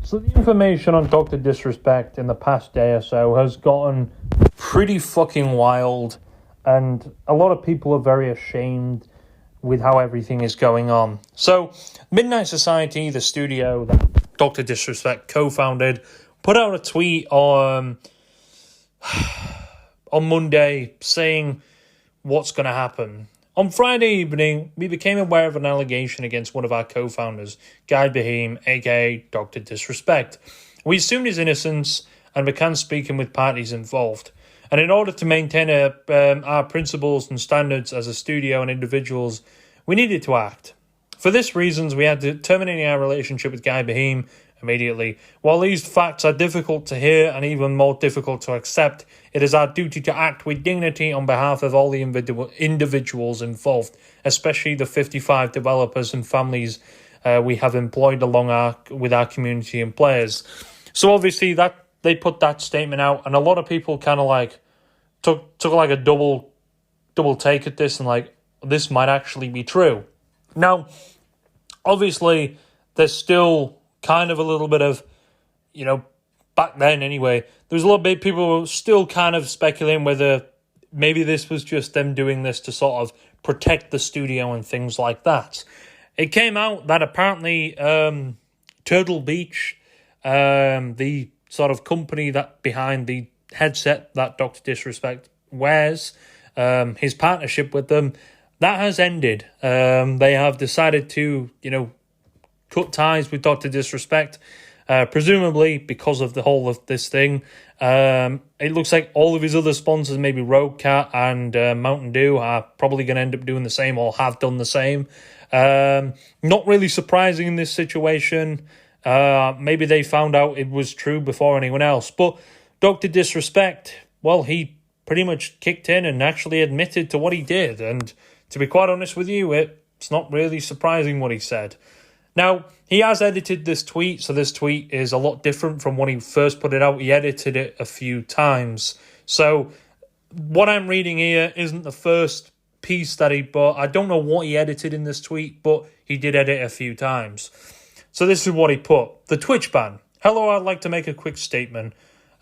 So the information on Dr. Disrespect in the past day or so has gotten pretty fucking wild, and a lot of people are very ashamed with how everything is going on. So Midnight Society, the studio that Dr. Disrespect co-founded, put out a tweet on Monday saying what's going to happen. On Friday evening, we became aware of an allegation against one of our co-founders, Guy Bahim, aka Dr. Disrespect. We assumed his innocence and began speaking with parties involved. And in order to maintain our principles and standards as a studio and individuals, we needed to act. For this reasons, we had to terminate our relationship with Guy Bahim immediately. While these facts are difficult to hear and even more difficult to accept, it is our duty to act with dignity on behalf of all the individuals involved, especially the 55 developers and families we have employed with our community and players. So obviously that they put that statement out, and a lot of people kind of like took like a double take at this, and like, this might actually be true. Now, obviously, there's still kind of a little bit of, back then anyway, there was a little bit, people were still kind of speculating whether maybe this was just them doing this to sort of protect the studio and things like that. It came out that apparently Turtle Beach, the sort of company that behind the headset that Dr. Disrespect wears, his partnership with them, that has ended. They have decided to, cut ties with Dr. Disrespect, presumably because of the whole of this thing. It looks like all of his other sponsors, maybe Rogue Cat and Mountain Dew, are probably going to end up doing the same or have done the same. Not really surprising in this situation. Maybe they found out it was true before anyone else. But Dr. Disrespect, well, he pretty much kicked in and actually admitted to what he did. And to be quite honest with you, it's not really surprising what he said. Now, he has edited this tweet, so this tweet is a lot different from when he first put it out. He edited it a few times. So what I'm reading here isn't the first piece that he put. I don't know what he edited in this tweet, but he did edit a few times. So this is what he put. The Twitch ban. Hello, I'd like to make a quick statement.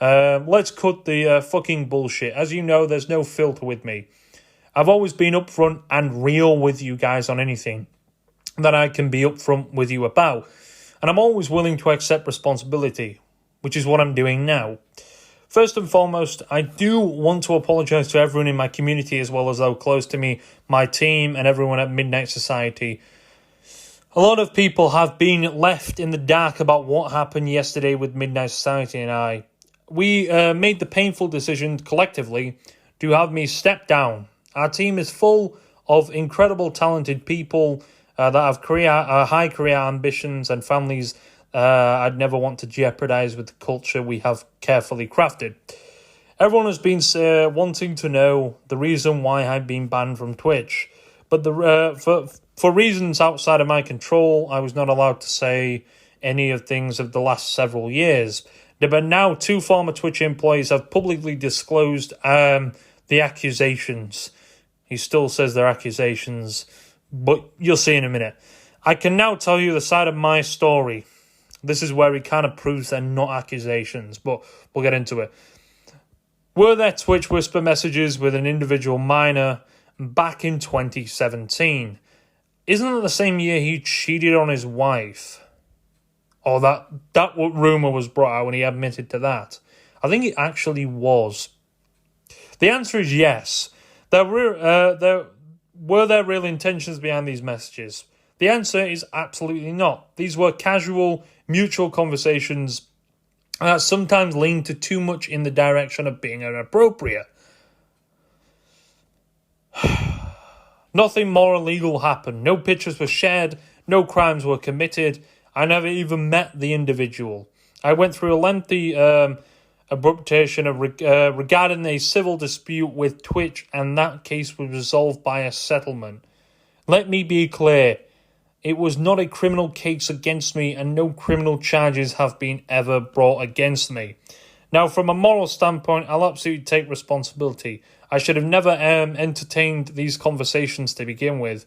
Let's cut the fucking bullshit. As you know, there's no filter with me. I've always been upfront and real with you guys on anything that I can be upfront with you about. And I'm always willing to accept responsibility, which is what I'm doing now. First and foremost, I do want to apologise to everyone in my community as well as those close to me, my team and everyone at Midnight Society. A lot of people have been left in the dark about what happened yesterday with Midnight Society and I. We made the painful decision collectively to have me step down. Our team is full of incredible talented people that have high career ambitions and families I'd never want to jeopardize with the culture we have carefully crafted. Everyone has been wanting to know the reason why I've been banned from Twitch, but for reasons outside of my control, I was not allowed to say any of things of the last several years. But now 2 former Twitch employees have publicly disclosed the accusations. He still says they're accusations, but you'll see in a minute. I can now tell you the side of my story. This is where he kind of proves they're not accusations, but we'll get into it. Were there Twitch whisper messages with an individual minor back in 2017? Isn't it the same year he cheated on his wife? Or that rumour was brought out when he admitted to that? I think it actually was. The answer is yes. Were there real intentions behind these messages? The answer is absolutely not. These were casual, mutual conversations that sometimes lean to too much in the direction of being inappropriate. Nothing more illegal happened. No pictures were shared. No crimes were committed. I never even met the individual. I went through a lengthy abruptation regarding a civil dispute with Twitch, and that case was resolved by a settlement. Let me be clear. It was not a criminal case against me, and no criminal charges have been ever brought against me. Now, from a moral standpoint, I'll absolutely take responsibility. I should have never entertained these conversations to begin with.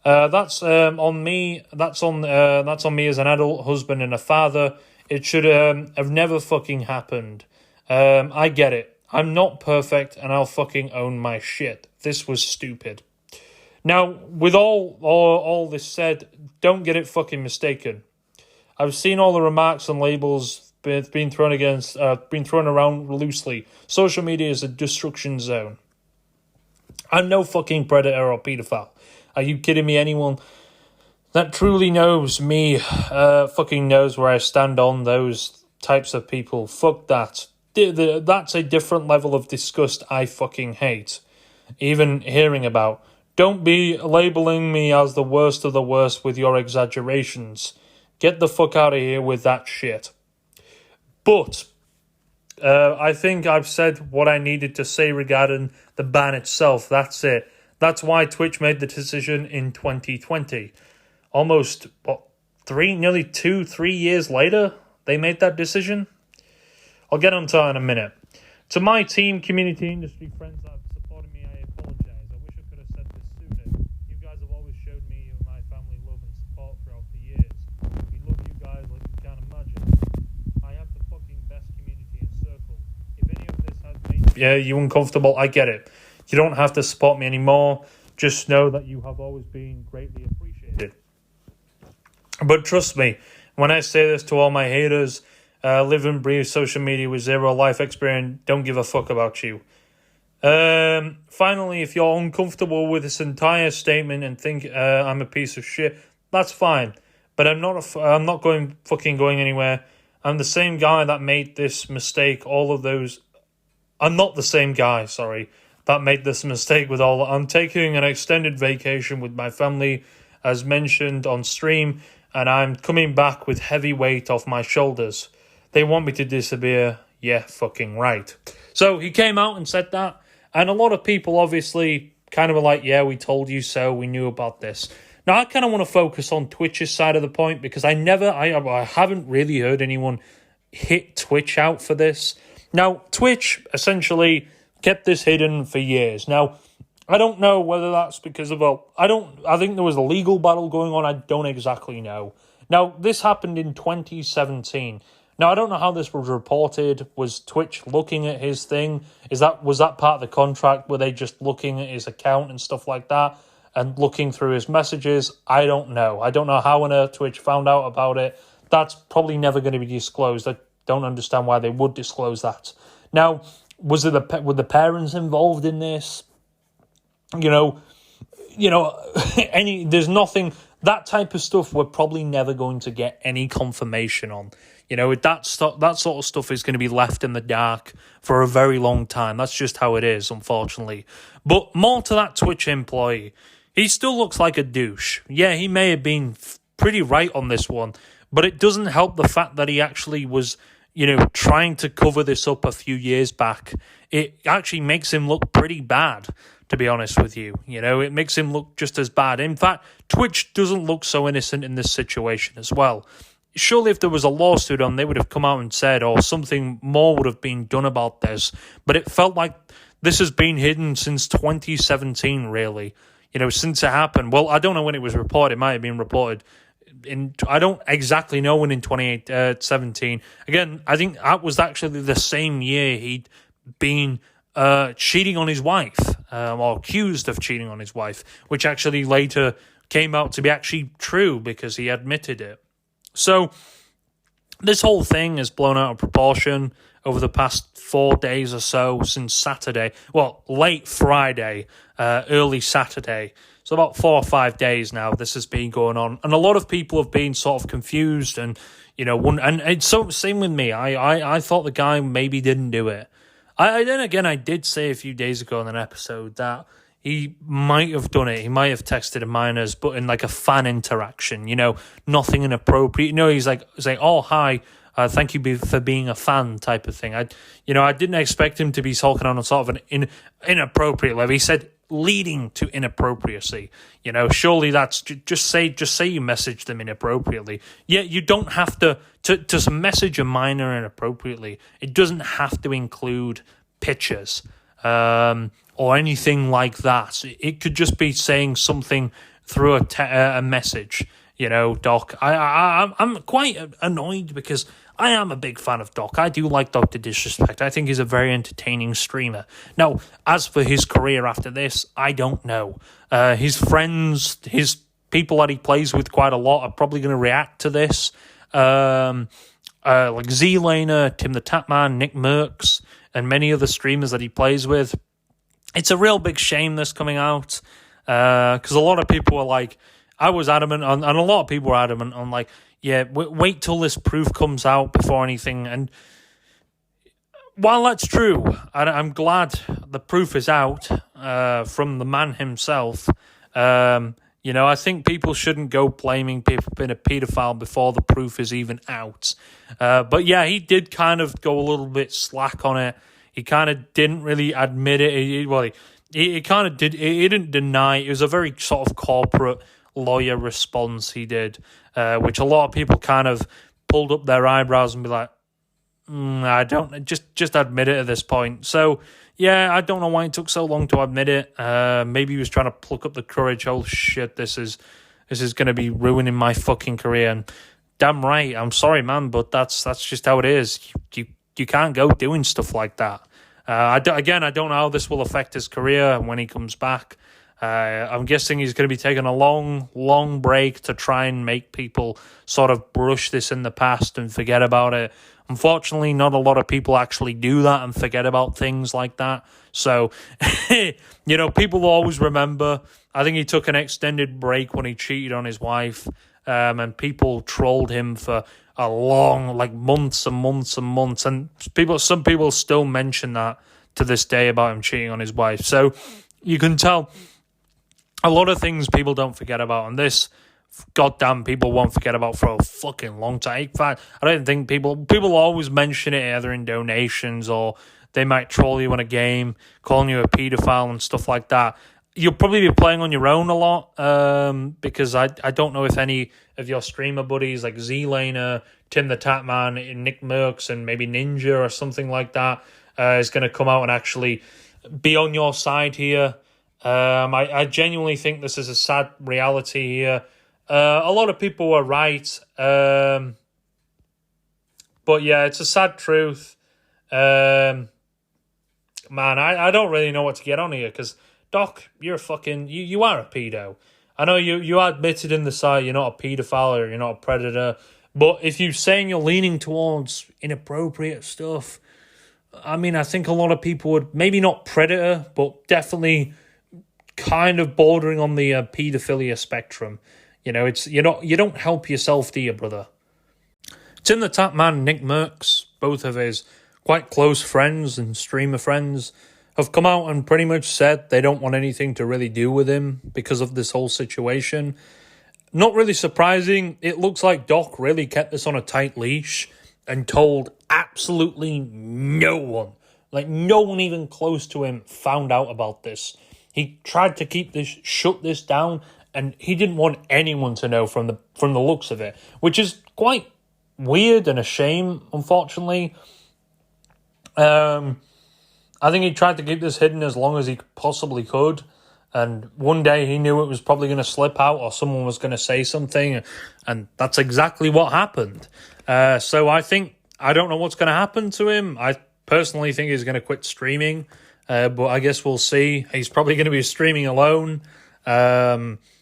That's on me. That's on me as an adult husband and a father. It should have never fucking happened. I get it. I'm not perfect, and I'll fucking own my shit. This was stupid. Now, with all this said, don't get it fucking mistaken. I've seen all the remarks and labels being thrown around loosely. Social media is a destruction zone. I'm no fucking predator or pedophile. Are you kidding me? Anyone that truly knows me fucking knows where I stand on those types of people. Fuck that. That's a different level of disgust I fucking hate. Even hearing about. Don't be labeling me as the worst of the worst with your exaggerations. Get the fuck out of here with that shit. But I think I've said what I needed to say regarding the ban itself. That's it. That's why Twitch made the decision in 2020. Almost, nearly 2-3 years later, they made that decision. I'll get on to that in a minute. To my team, community, industry friends that have supported me, I apologize. I wish I could have said this sooner. You guys have always showed me and my family love and support throughout the years. We love you guys like you can't imagine. I have the fucking best community and circle. If any of this has made you uncomfortable, I get it. You don't have to support me anymore. Just know that you have always been greatly appreciated. But trust me, when I say this to all my haters, live and breathe social media with zero life experience, don't give a fuck about you. Finally, if you're uncomfortable with this entire statement and think I'm a piece of shit, that's fine. But I'm not going anywhere. I'm the same guy that made this mistake. I'm not the same guy, that made this mistake with all. I'm taking an extended vacation with my family, as mentioned on stream, and I'm coming back with heavy weight off my shoulders. They want me to disappear. Yeah, fucking right. So he came out and said that, and a lot of people obviously kind of were like, yeah, we told you so, we knew about this. Now, I kind of want to focus on Twitch's side of the point, because I haven't really heard anyone hit Twitch out for this. Now, Twitch essentially kept this hidden for years. Now, I don't know whether that's because of I think there was a legal battle going on. I don't exactly know. Now, this happened in 2017. Now, I don't know how this was reported. Was Twitch looking at his thing? Was that part of the contract? Were they just looking at his account and stuff like that and looking through his messages? I don't know. I don't know how on earth Twitch found out about it. That's probably never going to be disclosed. I don't understand why they would disclose that. Now, were the parents involved in this? There's nothing, that type of stuff we're probably never going to get any confirmation on. That sort of stuff is going to be left in the dark for a very long time. That's just how it is, unfortunately. But more to that Twitch employee. He still looks like a douche. Yeah, he may have been pretty right on this one, but it doesn't help the fact that he actually was, trying to cover this up a few years back. It actually makes him look pretty bad, to be honest with you. It makes him look just as bad. In fact, Twitch doesn't look so innocent in this situation as well. Surely if there was a lawsuit on, they would have come out and said, or something more would have been done about this. But it felt like this has been hidden since 2017, really. Since it happened. Well, I don't know when it was reported. It might have been reported I don't exactly know when in 2017. Again, I think that was actually the same year he'd been cheating on his wife, or accused of cheating on his wife, which actually later came out to be actually true because he admitted it. So this whole thing is blown out of proportion over the past 4 days or so since Saturday. Well, late Friday, early Saturday. So about 4 or 5 days now this has been going on. And a lot of people have been sort of confused and, and it's so same with me. I thought the guy maybe didn't do it. I did say a few days ago in an episode that he might have done it. He might have texted a minors, but in like a fan interaction, nothing inappropriate. He's like, oh, hi, thank you for being a fan type of thing. I didn't expect him to be talking on a sort of an inappropriate level. He said leading to inappropriacy. Surely that's just say you messaged them inappropriately. Yeah, you don't have to message a minor inappropriately. It doesn't have to include pictures or anything like that. It could just be saying something through a message. Doc, I'm quite annoyed because I am a big fan of Doc. I do like Dr. Disrespect. I think he's a very entertaining streamer. Now, as for his career after this, I don't know. His friends, his people that he plays with quite a lot are probably going to react to this. Like Z-Laner, Tim the Tatman, Nick Mercs, and many other streamers that he plays with. It's a real big shame this coming out. Because a lot of people are like, I was adamant on, and a lot of people were adamant on like, yeah, wait till this proof comes out before anything. And while that's true, I'm glad the proof is out from the man himself. I think people shouldn't go blaming people being a paedophile before the proof is even out. But yeah, he did kind of go a little bit slack on it. He kind of didn't really admit it. He kind of did. He didn't deny. It was a very sort of corporate lawyer response he did, which a lot of people kind of pulled up their eyebrows and be like, I don't, just admit it at this point. So yeah, I don't know why it took so long to admit it. Maybe he was trying to pluck up the courage. Oh shit, this is going to be ruining my fucking career. And damn right, I'm sorry, man, but that's just how it is. You can't go doing stuff like that. I don't know how this will affect his career when he comes back. I'm guessing he's going to be taking a long, long break to try and make people sort of brush this in the past and forget about it. Unfortunately, not a lot of people actually do that and forget about things like that. So, people will always remember. I think he took an extended break when he cheated on his wife, and people trolled him for a long, like months and months and months. And some people still mention that to this day about him cheating on his wife. So you can tell a lot of things people don't forget about, and this, goddamn, people won't forget about for a fucking long time. In fact, I don't think people always mention it either in donations or they might troll you on a game, calling you a paedophile and stuff like that. You'll probably be playing on your own a lot, because I don't know if any of your streamer buddies like Z-Laner, Tim the Tatman, Nick Mercs, and maybe Ninja or something like that is going to come out and actually be on your side here. I genuinely think this is a sad reality here. A lot of people were right. But yeah, it's a sad truth. Man, I don't really know what to get on here because, Doc, you're fucking... You are a pedo. I know you admitted in the site you're not a pedophile or you're not a predator, but if you're saying you're leaning towards inappropriate stuff, I mean, I think a lot of people would... Maybe not predator, but definitely kind of bordering on the pedophilia spectrum. You don't help yourself, do you, brother? Tim the Tatman, Nick Mercs, both of his quite close friends and streamer friends, have come out and pretty much said they don't want anything to really do with him because of this whole situation. Not really surprising. It looks like Doc really kept this on a tight leash and told absolutely no one, like no one even close to him, found out about this. He tried to shut this down, and he didn't want anyone to know from the looks of it, which is quite weird and a shame, unfortunately. I think he tried to keep this hidden as long as he possibly could, and one day he knew it was probably going to slip out or someone was going to say something, and that's exactly what happened. So I don't know what's going to happen to him. I personally think he's going to quit streaming, but I guess we'll see. He's probably going to be streaming alone.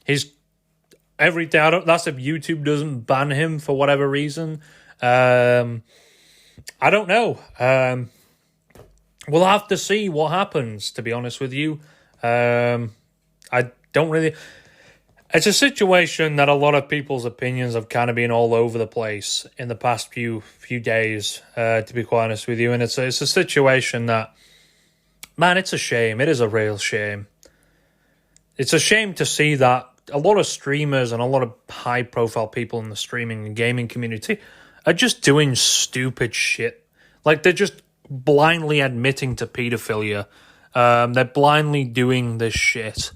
He's every day. That's if YouTube doesn't ban him for whatever reason. I don't know. We'll have to see what happens, to be honest with you. I don't really... It's a situation that a lot of people's opinions have kind of been all over the place in the past few days, to be quite honest with you. And it's a situation that, man, it's a shame. It is a real shame. It's a shame to see that a lot of streamers and a lot of high-profile people in the streaming and gaming community are just doing stupid shit. Like, they're just blindly admitting to pedophilia. They're blindly doing this shit.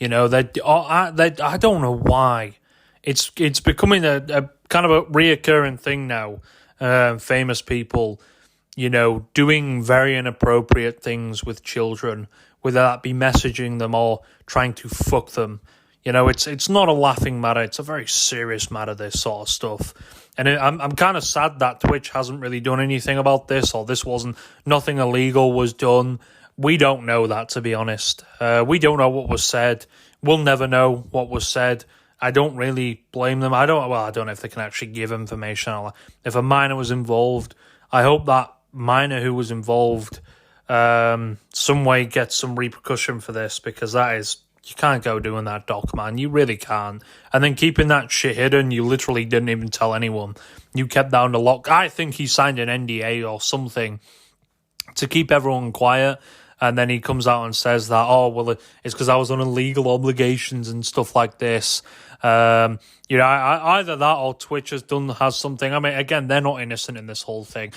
I don't know why. It's becoming a kind of a reoccurring thing now. Famous people, doing very inappropriate things with children, whether that be messaging them or trying to fuck them. It's not a laughing matter. It's a very serious matter, this sort of stuff. And I'm kind of sad that Twitch hasn't really done anything about this, or nothing illegal was done. We don't know that, to be honest. We don't know what was said. We'll never know what was said. I don't really blame them. I don't know if they can actually give information. If a minor was involved, I hope that minor who was involved some way gets some repercussion for this, because you can't go doing that, Doc, man. You really can't. And then keeping that shit hidden, you literally didn't even tell anyone. You kept that under lock. I think he signed an NDA or something to keep everyone quiet. And then he comes out and says that, it's because I was on illegal obligations and stuff like this. Either that or Twitch has something. I mean, again, they're not innocent in this whole thing.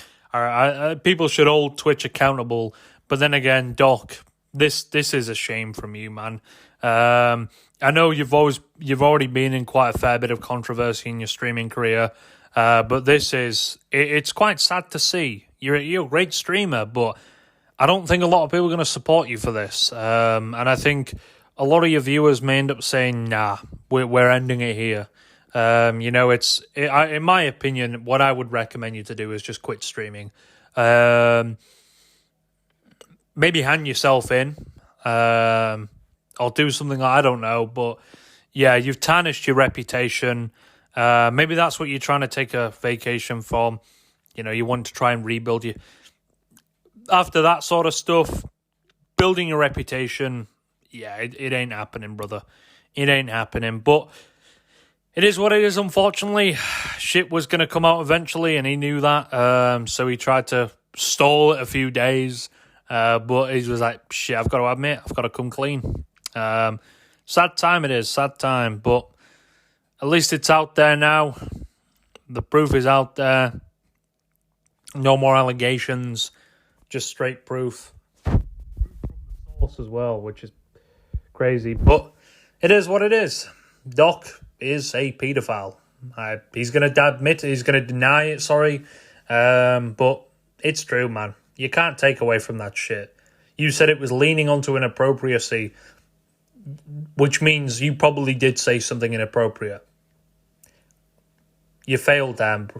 People should hold Twitch accountable. But then again, Doc, this is a shame from you, man. I know you've already been in quite a fair bit of controversy in your streaming career, but it's quite sad to see. You're a great streamer, but I don't think a lot of people are going to support you for this. And I think a lot of your viewers may end up saying, "Nah, we're ending it here." In my opinion, what I would recommend you to do is just quit streaming. Maybe hand yourself in. Or do something I don't know, but yeah, you've tarnished your reputation. Maybe that's what you're trying to take a vacation from. You want to try and rebuild you. After that sort of stuff, building your reputation, yeah, it ain't happening, brother. It ain't happening, but it is what it is, unfortunately. Shit was going to come out eventually, and he knew that, so he tried to stall it a few days, but he was like, shit, I've got to admit, I've got to come clean. Sad time it is, sad time, but at least it's out there now. The proof is out there. No more allegations, just straight proof. Proof from the source as well, which is crazy, but it is what it is. Doc is a paedophile. He's going to admit it, he's going to deny it, but it's true, man. You can't take away from that shit. You said it was leaning onto inappropriacy, which means you probably did say something inappropriate. You failed, Dan.